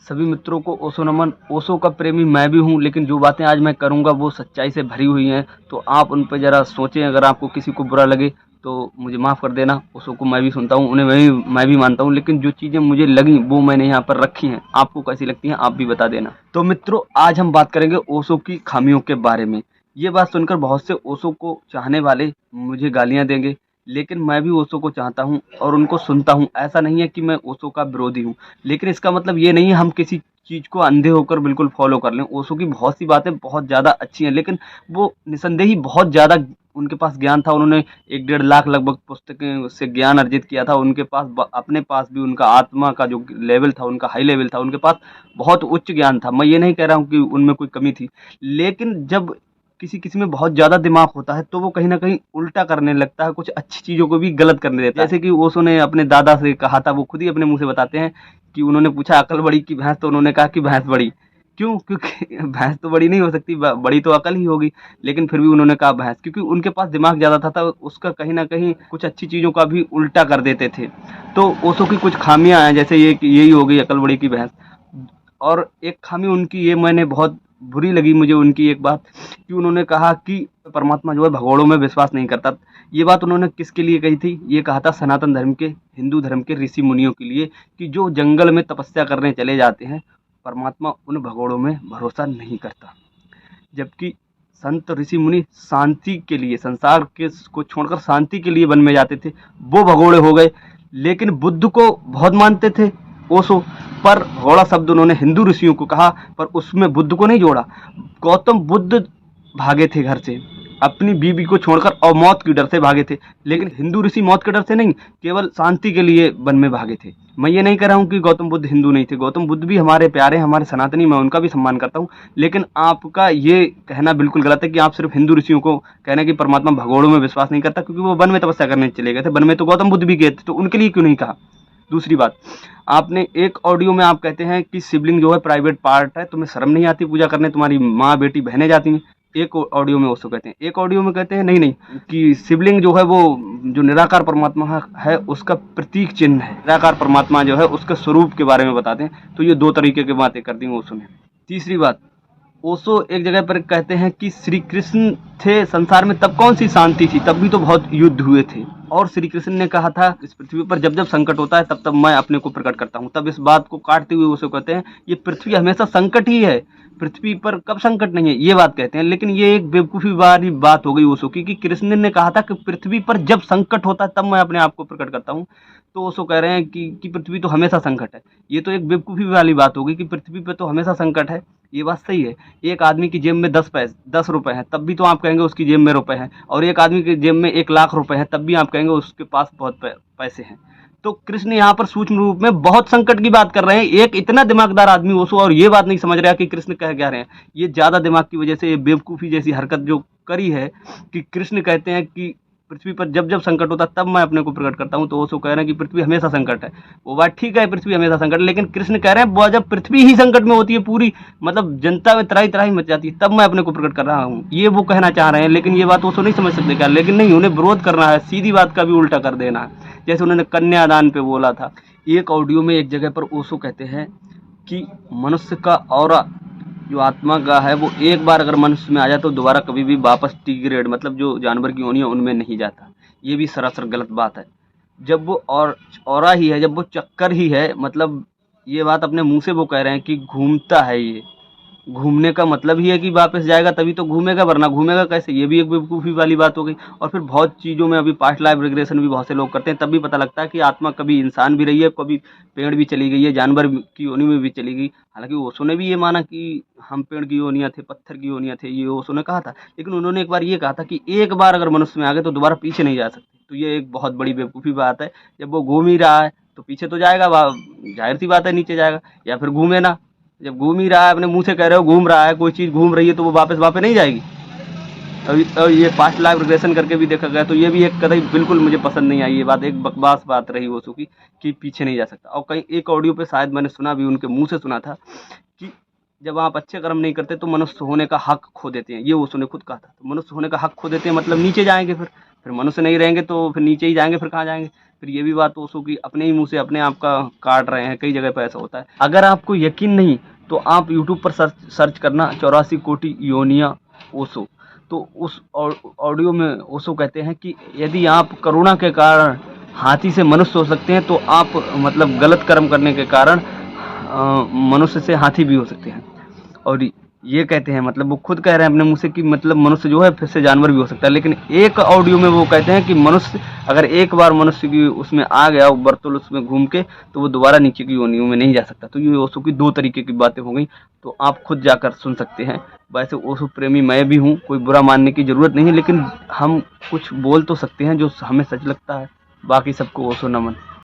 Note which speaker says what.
Speaker 1: सभी मित्रों को ओशो नमन। ओशो का प्रेमी मैं भी हूँ, लेकिन जो बातें आज मैं करूँगा वो सच्चाई से भरी हुई हैं, तो आप उन पे ज़रा सोचें। अगर आपको किसी को बुरा लगे तो मुझे माफ़ कर देना। ओशो को मैं भी सुनता हूँ, उन्हें मैं भी मानता हूँ, लेकिन जो चीज़ें मुझे लगीं वो मैंने यहाँ पर रखी हैं। आपको कैसी लगती हैं आप भी बता देना। तो मित्रों, आज हम बात करेंगे ओशो की खामियों के बारे में। ये बात सुनकर बहुत से ओशो को चाहने वाले मुझे गालियाँ देंगे, लेकिन मैं भी ओशो को चाहता हूँ और उनको सुनता हूँ। ऐसा नहीं है कि मैं ओशो का विरोधी हूँ, लेकिन इसका मतलब ये नहीं है हम किसी चीज़ को अंधे होकर बिल्कुल फॉलो कर लें। ओशो की बहुत सी बातें बहुत ज़्यादा अच्छी हैं, लेकिन वो निसंदेह ही बहुत ज़्यादा उनके पास ज्ञान था। उन्होंने 1 डेढ़ लाख लगभग पुस्तकें से ज्ञान अर्जित किया था। उनके पास अपने पास भी उनका आत्मा का जो लेवल था, उनका हाई लेवल था। उनके पास बहुत उच्च ज्ञान था। मैं ये नहीं कह रहा हूँ कि उनमें कोई कमी थी, लेकिन जब किसी किसी में बहुत ज़्यादा दिमाग होता है तो वो कहीं न कहीं उल्टा करने लगता है, कुछ अच्छी चीज़ों को भी गलत करने देता है। जैसे कि ओशो ने अपने दादा से कहा था, वो खुद ही अपने मुँह से बताते हैं कि उन्होंने पूछा अकल बड़ी कि भैंस, तो उन्होंने कहा कि भैंस बड़ी। क्यों? क्योंकि भैंस तो बड़ी नहीं हो सकती, बड़ी तो अकल ही होगी, लेकिन फिर भी उन्होंने कहा भैंस, क्योंकि उनके पास दिमाग ज़्यादा था, तो उसका कहीं न कहीं कुछ अच्छी चीज़ों का भी उल्टा कर देते थे। तो ओशो की कुछ खामियाँ हैं, जैसे ये कि यही हो गई अकल बड़ी की भैंस। और एक खामी उनकी ये मैंने बहुत बुरी लगी मुझे उनकी एक बात, कि उन्होंने कहा कि परमात्मा जो है भगोड़ों में विश्वास नहीं करता। ये बात उन्होंने किसके लिए कही थी? ये कहा था सनातन धर्म के, हिंदू धर्म के ऋषि मुनियों के लिए, कि जो जंगल में तपस्या करने चले जाते हैं, परमात्मा उन भगोड़ों में भरोसा नहीं करता। जबकि संत ऋषि मुनि शांति के लिए, संसार के को छोड़कर शांति के लिए वन में जाते थे, वो भगोड़े हो गए। लेकिन बुद्ध को बहुत मानते थे ओशो, पर भगोड़ा शब्द उन्होंने हिंदू ऋषियों को कहा, पर उसमें बुद्ध को नहीं जोड़ा। गौतम बुद्ध भागे थे घर से अपनी बीवी को छोड़कर, और मौत की डर से भागे थे। लेकिन हिंदू ऋषि मौत के डर से नहीं, केवल शांति के लिए वन में भागे थे। मैं ये नहीं कह रहा हूँ कि गौतम बुद्ध हिंदू नहीं थे, गौतम बुद्ध भी हमारे प्यारे, हमारे सनातनी, मैं उनका भी सम्मान करता हूँ। लेकिन आपका ये कहना बिल्कुल गलत है कि आप सिर्फ हिंदू ऋषियों को कहना कि परमात्मा भगोड़ों में विश्वास नहीं करता, क्योंकि वो वन में तपस्या करने चले गए थे। वन में तो गौतम बुद्ध भी गए थे, तो उनके लिए क्यों नहीं कहा? दूसरी बात, आपने एक ऑडियो में आप कहते हैं कि शिवलिंग जो है प्राइवेट पार्ट है, तुम्हें शर्म नहीं आती पूजा करने? तुम्हारी माँ बेटी बहनें जाती हैं। एक ऑडियो में उसको कहते हैं, एक ऑडियो में कहते हैं नहीं नहीं, कि शिवलिंग जो है वो जो निराकार परमात्मा है उसका प्रतीक चिन्ह है। निराकार परमात्मा जो है उसके स्वरूप के बारे में बताते हैं। तो ये दो तरीके की बातें कर दी ओशो ने। तीसरी बात, ओशो एक जगह पर कहते हैं कि श्री कृष्ण थे संसार में तब कौन सी शांति थी, तब भी तो बहुत युद्ध हुए थे। और श्री कृष्ण ने कहा था इस पृथ्वी पर जब जब संकट होता है तब तब मैं अपने को प्रकट करता हूँ। तब इस बात को काटते हुए ओशो कहते हैं ये पृथ्वी हमेशा संकट ही है, पृथ्वी पर कब संकट नहीं है, ये बात कहते हैं। लेकिन ये एक बेवकूफ़ी वाली बात हो गई ओशो की, कि कृष्ण ने कहा था कि पृथ्वी पर जब संकट होता है तब मैं अपने आप को प्रकट करता हूँ। तो ओशो कह रहे हैं कि पृथ्वी तो हमेशा संकट है। ये तो एक बेवकूफ़ी वाली बात हो गई कि पृथ्वी पे तो हमेशा संकट है। ये बात सही है। एक आदमी की जेब में 10 रुपए हैं, तब भी तो आप कहेंगे उसकी जेब में रुपए हैं। और एक आदमी की जेब में 1 लाख रुपए हैं, तब भी आप कहेंगे उसके पास बहुत पैसे हैं। तो कृष्ण यहाँ पर सूक्ष्म रूप में बहुत संकट की बात कर रहे हैं। एक इतना दिमागदार आदमी ओशो, और ये बात नहीं समझ रहा कि कृष्ण कह क्या रहे हैं। ये ज़्यादा दिमाग की वजह से ये बेवकूफ़ी जैसी हरकत जो करी है, कि कृष्ण कहते हैं कि पृथ्वी पर जब जब संकट होता है तब मैं अपने को प्रकट करता हूँ। तो ओशो कह रहे हैं कि पृथ्वी हमेशा संकट है। वो बात ठीक है, पृथ्वी हमेशा संकट है, लेकिन कृष्ण कह रहे हैं वो जब पृथ्वी ही संकट में होती है, पूरी मतलब जनता में त्राही त्राही मच जाती है, तब मैं अपने को प्रकट कर रहा हूँ। ये वो कहना चाह रहे हैं, लेकिन ये बात ओशो नहीं समझ सकते क्या? लेकिन नहीं, उन्हें विरोध करना है, सीधी बात का भी उल्टा कर देना है, जैसे उन्होंने कन्यादान पे बोला था। एक ऑडियो में एक जगह पर ओशो कहते हैं कि मनुष्य का ऑरा जो आत्मा का है, वो एक बार अगर मनुष्य में आ जाए तो दोबारा कभी भी वापस टी ग्रेड, मतलब जो जानवर की योनि है उनमें नहीं जाता। ये भी सरासर गलत बात है। जब वो ऑरा ही है, जब वो चक्कर ही है, मतलब ये बात अपने मुंह से वो कह रहे हैं कि घूमता है ये। घूमने का मतलब ही है कि वापस जाएगा तभी तो घूमेगा, वरना घूमेगा कैसे? ये भी एक बेवकूफ़ी वाली बात हो गई। और फिर बहुत चीज़ों में अभी पास्ट लाइफ रिग्रेशन भी बहुत से लोग करते हैं, तब भी पता लगता है कि आत्मा कभी इंसान भी रही है, कभी पेड़ भी चली गई है, जानवर की योनि में भी चली गई। हालांकि ओशो ने भी ये माना कि हम पेड़ की योनियाँ थे, पत्थर की योनियाँ थे, ये ओशो ने कहा था। लेकिन उन्होंने एक बार ये कहा था कि एक बार अगर मनुष्य में आ गए तो दोबारा पीछे नहीं जा सकते। तो ये एक बहुत बड़ी बेवकूफ़ी बात है। जब वो घूम ही रहा है तो पीछे तो जाएगा, जाहिर सी बात है नीचे जाएगा, या फिर घूमे ना। जब घूम ही रहा है, अपने मुंह से कह रहे हो घूम रहा है, कोई चीज़ घूम रही है तो वो वापस वहाँ पे नहीं जाएगी। और ये पास्ट लाइफ रिग्रेशन करके भी देखा गया, तो ये भी एक कदम बिल्कुल मुझे पसंद नहीं आई। ये बात एक बकवास बात रही ओशो की, कि पीछे नहीं जा सकता। और कहीं एक ऑडियो पे शायद मैंने सुना भी, उनके मुंह से सुना था कि जब आप अच्छे कर्म नहीं करते तो मनुष्य होने का हक खो देते हैं। ये ओशो ने खुद कहा था, तो मनुष्य होने का हक खो देते हैं मतलब नीचे जाएंगे फिर। फिर मनुष्य नहीं रहेंगे तो फिर नीचे ही जाएंगे, फिर कहाँ जाएंगे। फिर ये भी बात ओशो की अपने ही मुंह से अपने आप का काट रहे हैं, कई जगह पर ऐसा होता है। अगर आपको यकीन नहीं तो आप यूट्यूब पर सर्च करना 84 कोटि योनियां ओशो। तो उस ऑडियो में ओशो कहते हैं कि यदि आप करुणा के कारण हाथी से मनुष्य हो सकते हैं, तो आप मतलब गलत कर्म करने के कारण मनुष्य से हाथी भी हो सकते हैं। और ये कहते हैं, मतलब वो खुद कह रहे हैं अपने मुंह से कि मतलब मनुष्य जो है फिर से जानवर भी हो सकता है। लेकिन एक ऑडियो में वो कहते हैं कि मनुष्य अगर एक बार मनुष्य की उसमें आ गया वर्तुल उसमें घूम के, तो वो दोबारा नीचे की योनियों में नहीं जा सकता। तो ये ओशो की 2 तरीके की बातें हो गई, तो आप खुद जाकर सुन सकते हैं। वैसे ओशो प्रेमी मैं भी हूँ, कोई बुरा मानने की जरूरत नहीं है, लेकिन हम कुछ बोल तो सकते हैं जो हमें सच लगता है। बाकी सबको ओशो नमन।